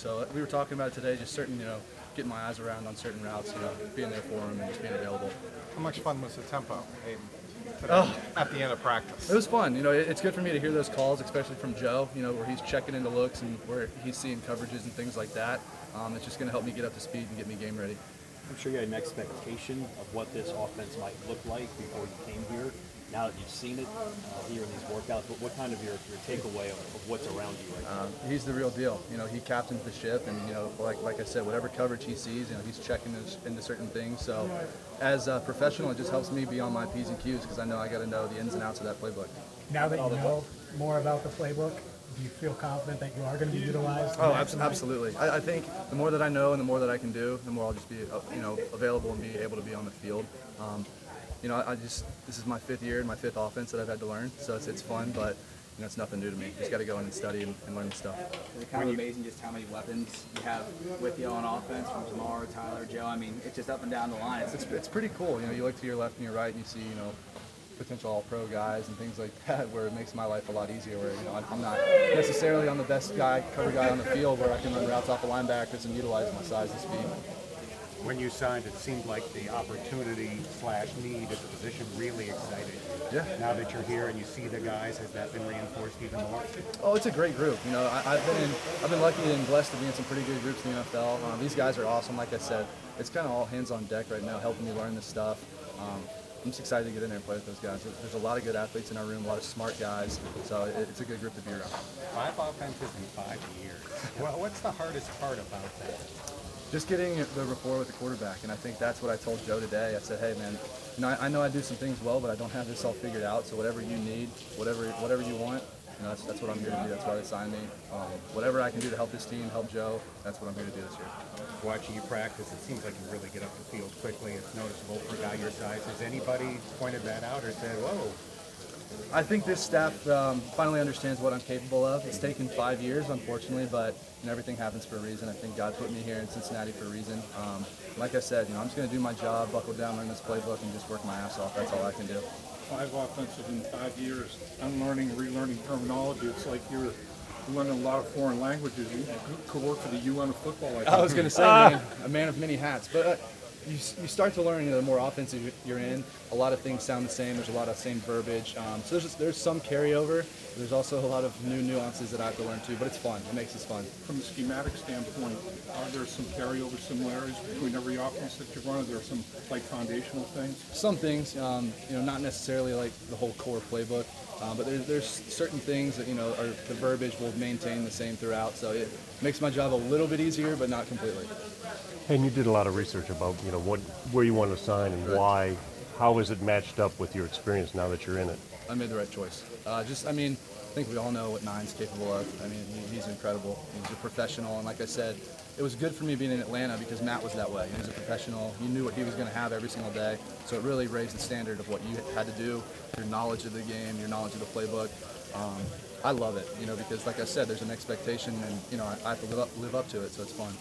So we were talking about it today, just certain, getting my eyes around on certain routes, being there for him and just being available. How much fun was the tempo, Hayden, today, Oh, at the end of practice? it was fun. It's good for me to hear those calls, especially from Joe, where he's checking into looks and where he's seeing coverages and things like that. It's just going to help me get up to speed and get me game ready. I'm sure you had an expectation of what this offense might look like before you came here. Now that you've seen it here in these workouts, what kind of your takeaway of what's around you right now? He's the real deal. He captains the ship, and like I said, whatever coverage he sees, he's checking into certain things. So, as a professional, it just helps me be on my P's and Q's because I know I got to know the ins and outs of that playbook. Now that you know more about the playbook, do you feel confident that you are going to be utilized? Oh, absolutely. I think the more that I know and the more that I can do, the more I'll just be, available and be able to be on the field. This is my 5th year and my 5th offense that I've had to learn, so it's fun, but it's nothing new to me. Just got to go in and study and learn the stuff. Is it kind of amazing just how many weapons you have with you on offense, from Jamar, Tyler, Joe? I mean, it's just up and down the line. It's pretty cool. You look to your left and your right and you see, potential all-pro guys and things like that, where it makes my life a lot easier, where I'm not necessarily on the best cover guy on the field where I can run routes off of linebackers and utilize my size and speed. When you signed, it seemed like the opportunity/need at the position really excited you. Yeah. Now that you're here and you see the guys, has that been reinforced even more? Oh, it's a great group. I've been lucky and blessed to be in some pretty good groups in the NFL. These guys are awesome. Like I said, it's kind of all hands on deck right now, helping me learn this stuff. I'm just excited to get in there and play with those guys. There's a lot of good athletes in our room, a lot of smart guys, so it's a good group to be around. 5 offenses in 5 years. Well, what's the hardest part about that? Just getting the rapport with the quarterback, and I think that's what I told Joe today. I said, hey man, I know I do some things well, but I don't have this all figured out, so whatever you need, whatever you want, that's what I'm here to do. That's why they signed me. Whatever I can do to help this team, help Joe, that's what I'm here to do this year. Watching you practice, it seems like you really get up the field quickly. It's noticeable for a guy your size. Has anybody pointed that out or said, whoa? I think this staff finally understands what I'm capable of. It's taken 5 years, unfortunately, but everything happens for a reason. I think God put me here in Cincinnati for a reason. Like I said, I'm just going to do my job, buckle down, learn this playbook, and just work my ass off. That's all I can do. 5 offenses in 5 years, unlearning, relearning terminology. It's like you're learning a lot of foreign languages. You could work for the UN of football. I was going to say, man, a man of many hats. But you start to learn, the more offensive you're in, a lot of things sound the same. There's a lot of same verbiage. So there's some carryover. There's also a lot of new nuances that I have to learn too, but it's fun. It makes it fun. From a schematic standpoint, are there some carryover similarities between every offense that you run? Are there some foundational things? Some things, not necessarily like the whole core playbook, but there's certain things that are the verbiage will maintain the same throughout. So it makes my job a little bit easier, but not completely. And you did a lot of research about where you want to sign and why. How is it matched up with your experience now that you're in it? I made the right choice. I think we all know what Nine's capable of. He's incredible. He's a professional, and like I said, it was good for me being in Atlanta because Matt was that way. He was a professional. You knew what he was going to have every single day, so it really raised the standard of what you had to do, your knowledge of the game, your knowledge of the playbook. I love it, because like I said, there's an expectation, and I have to live up to it, so it's fun.